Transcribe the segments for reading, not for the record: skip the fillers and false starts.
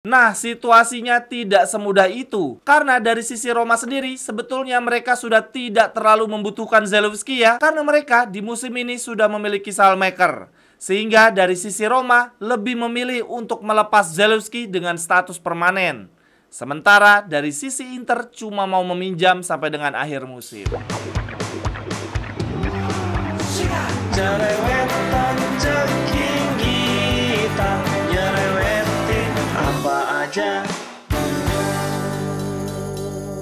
Nah, situasinya tidak semudah itu. Karena dari sisi Roma sendiri, sebetulnya mereka sudah tidak terlalu membutuhkan Zalewski ya. Karena mereka di musim ini sudah memiliki Salmaker. Sehingga dari sisi Roma lebih memilih untuk melepas Zalewski dengan status permanen. Sementara dari sisi Inter cuma mau meminjam sampai dengan akhir musim. Cerewetan ceking kita, nyerewetin apa aja.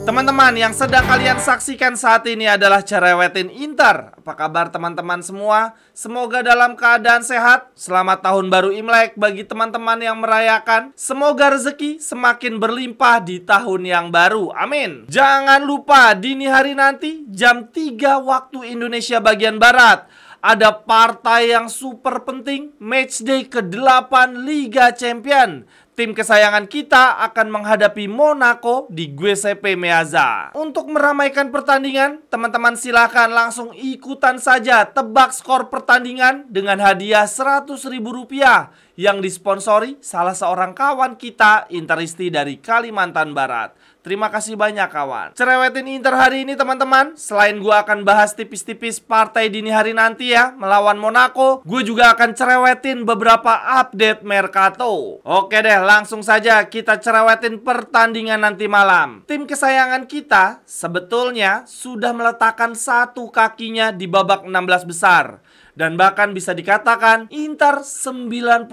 Teman-teman, yang sedang kalian saksikan saat ini adalah Cerewetin Inter. Apa kabar teman-teman semua? Semoga dalam keadaan sehat. Selamat tahun baru Imlek bagi teman-teman yang merayakan. Semoga rezeki semakin berlimpah di tahun yang baru. Amin. Jangan lupa dini hari nanti jam 3 waktu Indonesia bagian Barat ada partai yang super penting, matchday ke-8 Liga Champion. Tim kesayangan kita akan menghadapi Monaco di Giuseppe Meazza. Untuk meramaikan pertandingan, teman-teman silahkan langsung ikutan saja tebak skor pertandingan dengan hadiah Rp100.000 yang disponsori salah seorang kawan kita, Interisti dari Kalimantan Barat. Terima kasih banyak kawan. Cerewetin Inter hari ini teman-teman, selain gue akan bahas tipis-tipis partai dini hari nanti ya melawan Monaco, gue juga akan cerewetin beberapa update Mercato. Oke deh, langsung saja kita cerewetin pertandingan nanti malam. Tim kesayangan kita sebetulnya sudah meletakkan satu kakinya di babak 16 besar. Dan bahkan bisa dikatakan Inter 98%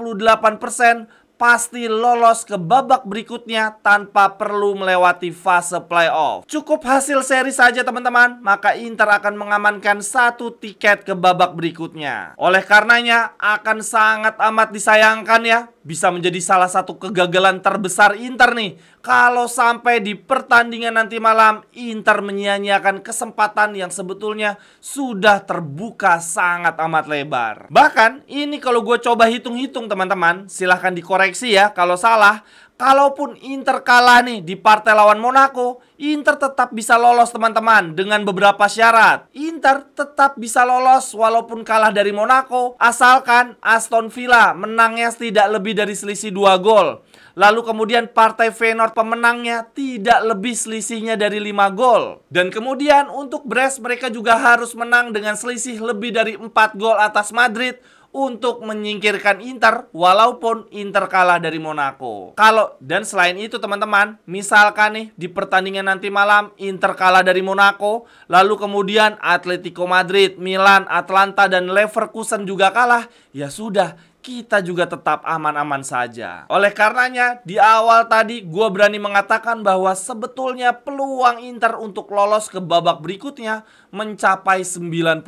pasti lolos ke babak berikutnya tanpa perlu melewati fase playoff. Cukup hasil seri saja teman-teman, maka Inter akan mengamankan satu tiket ke babak berikutnya. Oleh karenanya akan sangat amat disayangkan ya, bisa menjadi salah satu kegagalan terbesar Inter nih kalau sampai di pertandingan nanti malam Inter menyia-nyiakan kesempatan yang sebetulnya sudah terbuka sangat amat lebar. Bahkan ini kalau gue coba hitung-hitung teman-teman, silahkan dikoreksi ya kalau salah. Kalaupun Inter kalah nih di partai lawan Monaco, Inter tetap bisa lolos teman-teman dengan beberapa syarat. Inter tetap bisa lolos walaupun kalah dari Monaco, asalkan Aston Villa menangnya tidak lebih dari selisih 2 gol. Lalu kemudian partai Feyenoord pemenangnya tidak lebih selisihnya dari 5 gol. Dan kemudian untuk Brest mereka juga harus menang dengan selisih lebih dari 4 gol atas Madrid untuk menyingkirkan Inter walaupun Inter kalah dari Monaco. Dan selain itu teman-teman, misalkan nih di pertandingan nanti malam Inter kalah dari Monaco, lalu kemudian Atletico Madrid, Milan, Atlanta dan Leverkusen juga kalah, ya sudah, kita juga tetap aman-aman saja. Oleh karenanya, di awal tadi gue berani mengatakan bahwa sebetulnya peluang Inter untuk lolos ke babak berikutnya mencapai 98%.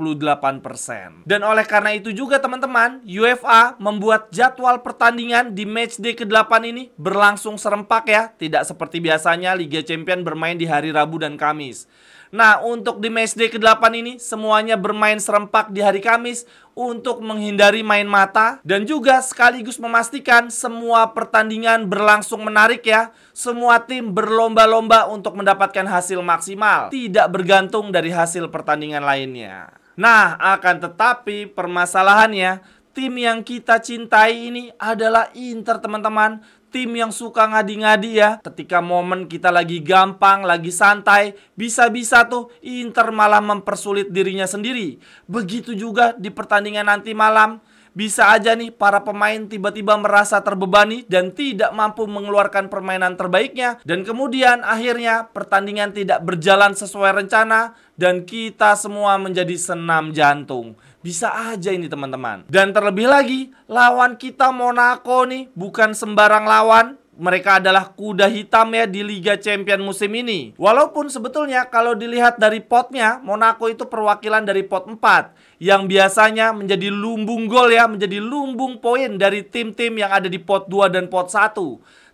Dan oleh karena itu juga teman-teman, UEFA membuat jadwal pertandingan di matchday ke-8 ini berlangsung serempak ya. Tidak seperti biasanya Liga Champions bermain di hari Rabu dan Kamis. Nah, untuk di matchday ke-8 ini semuanya bermain serempak di hari Kamis untuk menghindari main mata dan juga sekaligus memastikan semua pertandingan berlangsung menarik ya. Semua tim berlomba-lomba untuk mendapatkan hasil maksimal, tidak bergantung dari hasil pertandingan lainnya. Nah, akan tetapi permasalahannya, tim yang kita cintai ini adalah Inter teman-teman. Tim yang suka ngadi-ngadi ya. Ketika momen kita lagi gampang, lagi santai, bisa-bisa tuh Inter malah mempersulit dirinya sendiri. Begitu juga di pertandingan nanti malam. Bisa aja nih para pemain tiba-tiba merasa terbebani dan tidak mampu mengeluarkan permainan terbaiknya. Dan kemudian akhirnya pertandingan tidak berjalan sesuai rencana dan kita semua menjadi senam jantung. Bisa aja ini teman-teman. Dan terlebih lagi, lawan kita Monaco nih bukan sembarang lawan. Mereka adalah kuda hitam ya di Liga Champions musim ini. Walaupun sebetulnya kalau dilihat dari potnya, Monaco itu perwakilan dari pot 4 yang biasanya menjadi lumbung gol ya, menjadi lumbung poin dari tim-tim yang ada di pot 2 dan pot 1.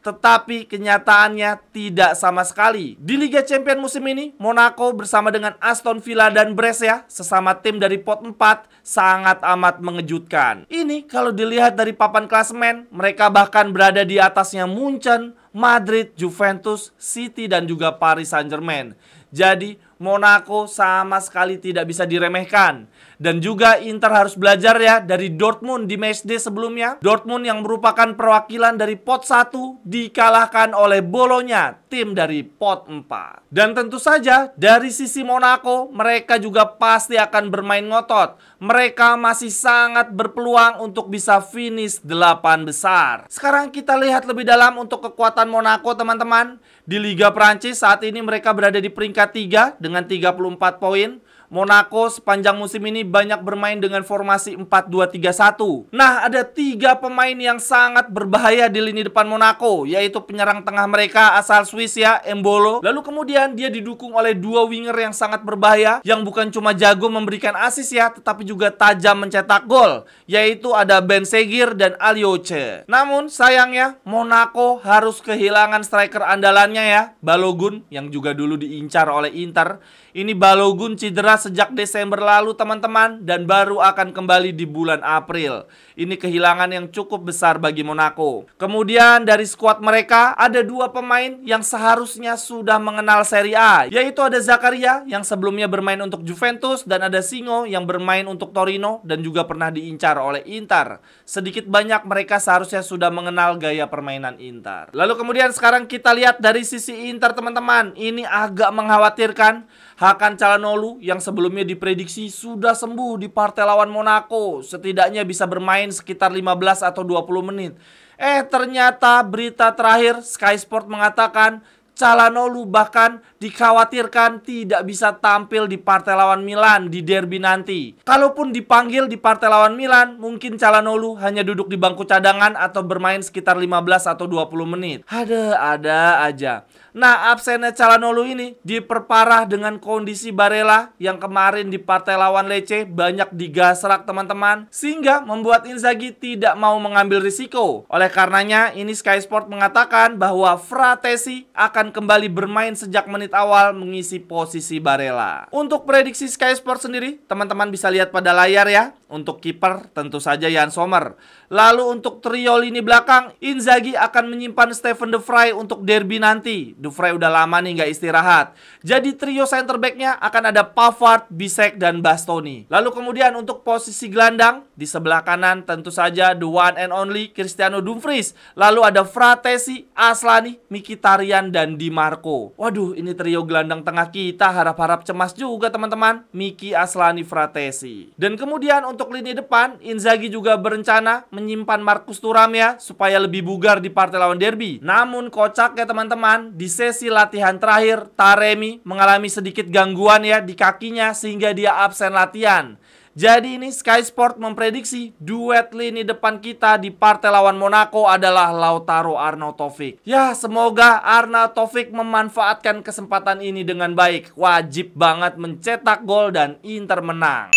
Tetapi kenyataannya tidak sama sekali. Di Liga Champions musim ini, Monaco bersama dengan Aston Villa dan Brest ya, sesama tim dari pot 4, sangat amat mengejutkan. Ini kalau dilihat dari papan klasemen, mereka bahkan berada di atasnya Munchen, Madrid, Juventus, City dan juga Paris Saint-Germain. Jadi Monaco sama sekali tidak bisa diremehkan. Dan juga Inter harus belajar ya dari Dortmund di matchday sebelumnya. Dortmund yang merupakan perwakilan dari pot 1 dikalahkan oleh Bologna, tim dari pot 4. Dan tentu saja dari sisi Monaco, mereka juga pasti akan bermain ngotot. Mereka masih sangat berpeluang untuk bisa finish 8 besar. Sekarang kita lihat lebih dalam untuk kekuatan Monaco, teman-teman. Di Liga Prancis saat ini mereka berada di peringkat 3 dengan 34 poin. Monaco sepanjang musim ini banyak bermain dengan formasi 4-2-3-1. Nah, ada 3 pemain yang sangat berbahaya di lini depan Monaco, yaitu penyerang tengah mereka asal Swiss ya, Embolo. Lalu kemudian dia didukung oleh 2 winger yang sangat berbahaya, yang bukan cuma jago memberikan assist ya, tetapi juga tajam mencetak gol, yaitu ada Ben Seguir dan Alioche. Namun sayangnya Monaco harus kehilangan striker andalannya ya, Balogun, yang juga dulu diincar oleh Inter. Ini Balogun cedera sejak Desember lalu, teman-teman, dan baru akan kembali di bulan April. Ini kehilangan yang cukup besar bagi Monaco. Kemudian dari skuad mereka ada 2 pemain yang seharusnya sudah mengenal Serie A, yaitu ada Zakaria yang sebelumnya bermain untuk Juventus, dan ada Singo yang bermain untuk Torino dan juga pernah diincar oleh Inter. Sedikit banyak mereka seharusnya sudah mengenal gaya permainan Inter. Lalu kemudian sekarang kita lihat dari sisi Inter, teman-teman. Ini agak mengkhawatirkan. Hakan Çalhanoğlu yang sebelumnya diprediksi sudah sembuh di partai lawan Monaco, setidaknya bisa bermain sekitar 15 atau 20 menit. Ternyata berita terakhir Sky Sport mengatakan Çalhanoğlu bahkan dikhawatirkan tidak bisa tampil di partai lawan Milan di derby nanti. Kalaupun dipanggil di partai lawan Milan, mungkin Çalhanoğlu hanya duduk di bangku cadangan atau bermain sekitar 15 atau 20 menit. Ada aja. Nah, absennya Çalhanoğlu ini diperparah dengan kondisi Barella yang kemarin di partai lawan Lecce banyak digasrak, teman-teman, sehingga membuat Inzaghi tidak mau mengambil risiko. Oleh karenanya, ini Sky Sport mengatakan bahwa Fratesi akan kembali bermain sejak menit awal mengisi posisi Barella. Untuk prediksi Sky Sport sendiri, teman-teman bisa lihat pada layar ya. Untuk kiper tentu saja Yann Sommer. Lalu untuk trio lini belakang, Inzaghi akan menyimpan Stephen De Vrij untuk derby nanti. De Vrij udah lama nih nggak istirahat. Jadi trio center back-nya akan ada Pavard, Bisek, dan Bastoni. Lalu kemudian untuk posisi gelandang, di sebelah kanan tentu saja the one and only Cristiano Dumfries. Lalu ada Fratesi, Aslani, Mkhitaryan, dan Di Marco. Waduh, ini trio gelandang tengah kita harap-harap cemas juga, teman-teman. Miki, Aslani, Fratesi. Dan kemudian untuk lini depan, Inzaghi juga berencana menyimpan Marcus Thuram ya, supaya lebih bugar di partai lawan derby. Namun kocak ya teman-teman, di sesi latihan terakhir, Taremi mengalami sedikit gangguan ya di kakinya sehingga dia absen latihan. Jadi ini Sky Sport memprediksi duet lini depan kita di partai lawan Monaco adalah Lautaro Arnautovic. Ya, semoga Arnautovic memanfaatkan kesempatan ini dengan baik. Wajib banget mencetak gol dan Inter menang.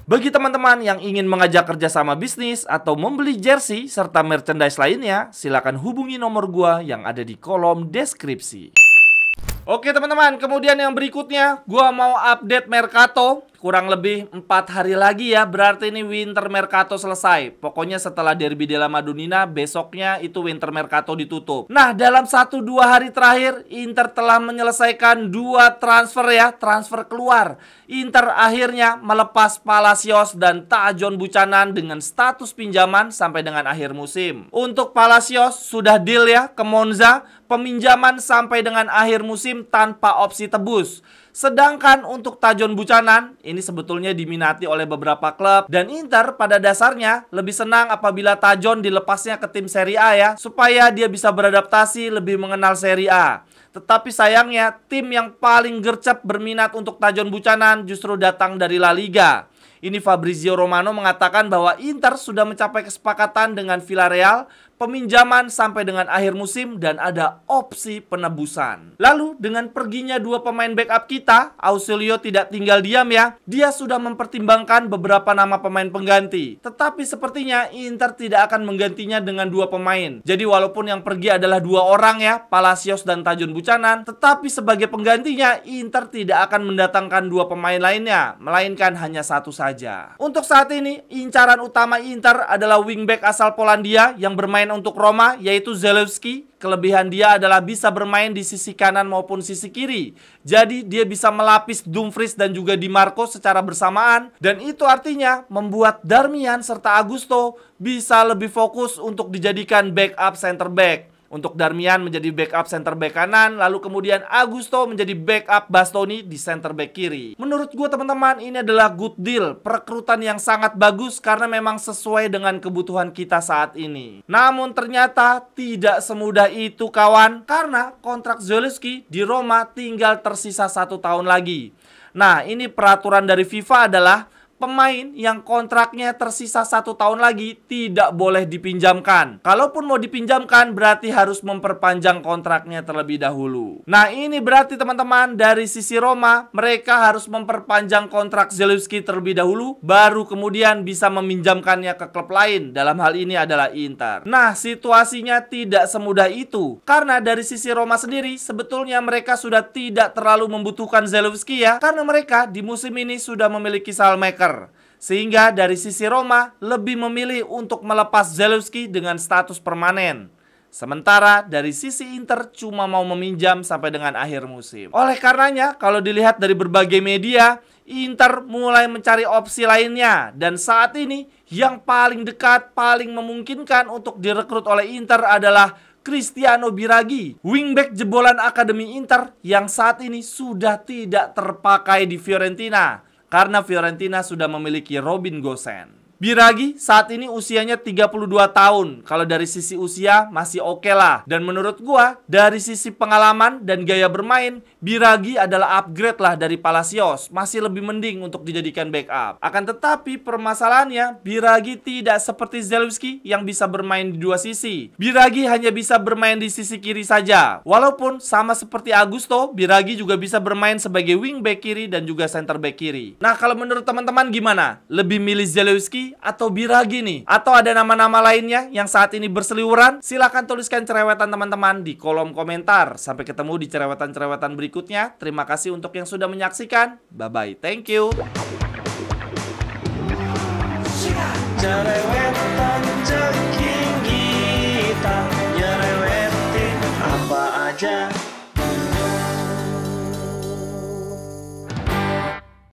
Bagi teman-teman yang ingin mengajak kerjasama bisnis atau membeli jersey serta merchandise lainnya, silakan hubungi nomor gua yang ada di kolom deskripsi. Oke teman-teman, kemudian yang berikutnya gua mau update Mercato. Kurang lebih 4 hari lagi ya, berarti ini Winter Mercato selesai. Pokoknya setelah Derby della Madonnina, besoknya itu Winter Mercato ditutup. Nah, dalam 1-2 hari terakhir, Inter telah menyelesaikan 2 transfer ya, transfer keluar. Inter akhirnya melepas Palacios dan Tajon Buchanan dengan status pinjaman sampai dengan akhir musim. Untuk Palacios sudah deal ya ke Monza, peminjaman sampai dengan akhir musim tanpa opsi tebus. Sedangkan untuk Tajon Buchanan, ini sebetulnya diminati oleh beberapa klub. Dan Inter pada dasarnya lebih senang apabila Tajon dilepasnya ke tim Serie A ya, supaya dia bisa beradaptasi lebih mengenal Serie A. Tetapi sayangnya, tim yang paling gercep berminat untuk Tajon Buchanan justru datang dari La Liga. Ini Fabrizio Romano mengatakan bahwa Inter sudah mencapai kesepakatan dengan Villarreal, peminjaman sampai dengan akhir musim dan ada opsi penebusan. Lalu dengan perginya 2 pemain backup kita, Ausilio tidak tinggal diam ya. Dia sudah mempertimbangkan beberapa nama pemain pengganti. Tetapi sepertinya Inter tidak akan menggantinya dengan 2 pemain. Jadi walaupun yang pergi adalah 2 orang ya, Palacios dan Tajon Buchanan, tetapi sebagai penggantinya Inter tidak akan mendatangkan 2 pemain lainnya, melainkan hanya 1 saja. Untuk saat ini, incaran utama Inter adalah wingback asal Polandia yang bermain pemain untuk Roma, yaitu Zalewski. Kelebihan dia adalah bisa bermain di sisi kanan maupun sisi kiri. Jadi dia bisa melapis Dumfries dan juga Di Marco secara bersamaan. Dan itu artinya membuat Darmian serta Augusto bisa lebih fokus untuk dijadikan backup center back. Untuk Darmian menjadi backup center back kanan, lalu kemudian Augusto menjadi backup Bastoni di center back kiri. Menurut gue teman-teman, ini adalah good deal, perekrutan yang sangat bagus karena memang sesuai dengan kebutuhan kita saat ini. Namun ternyata tidak semudah itu kawan, karena kontrak Zalewski di Roma tinggal tersisa 1 tahun lagi. Nah, ini peraturan dari FIFA adalah pemain yang kontraknya tersisa 1 tahun lagi tidak boleh dipinjamkan. Kalaupun mau dipinjamkan berarti harus memperpanjang kontraknya terlebih dahulu. Nah, ini berarti teman-teman dari sisi Roma mereka harus memperpanjang kontrak Zalewski terlebih dahulu, baru kemudian bisa meminjamkannya ke klub lain. Dalam hal ini adalah Inter. Nah, situasinya tidak semudah itu, karena dari sisi Roma sendiri sebetulnya mereka sudah tidak terlalu membutuhkan Zalewski ya, karena mereka di musim ini sudah memiliki Salmaker. Sehingga dari sisi Roma lebih memilih untuk melepas Zalewski dengan status permanen. Sementara dari sisi Inter cuma mau meminjam sampai dengan akhir musim. Oleh karenanya kalau dilihat dari berbagai media, Inter mulai mencari opsi lainnya. Dan saat ini yang paling dekat, paling memungkinkan untuk direkrut oleh Inter adalah Cristiano Biraghi, wingback jebolan Akademi Inter yang saat ini sudah tidak terpakai di Fiorentina karena Fiorentina sudah memiliki Robin Gosens. Biraghi saat ini usianya 32 tahun. Kalau dari sisi usia masih oke lah. Dan menurut gua dari sisi pengalaman dan gaya bermain, Biraghi adalah upgrade lah dari Palacios. Masih lebih mending untuk dijadikan backup. Akan tetapi permasalahannya Biraghi tidak seperti Zalewski yang bisa bermain di dua sisi. Biraghi hanya bisa bermain di sisi kiri saja. Walaupun sama seperti Augusto, Biraghi juga bisa bermain sebagai wingback kiri dan juga center back kiri. Nah, kalau menurut teman-teman gimana? Lebih milih Zalewski atau Biraghi nih? Atau ada nama-nama lainnya yang saat ini berseliweran? Silahkan tuliskan cerewetan teman-teman di kolom komentar. Sampai ketemu di cerewetan-cerewetan berikutnya. Terima kasih untuk yang sudah menyaksikan. Bye-bye. Thank you. Cerewetan ceking kita, nyerewetin apa aja.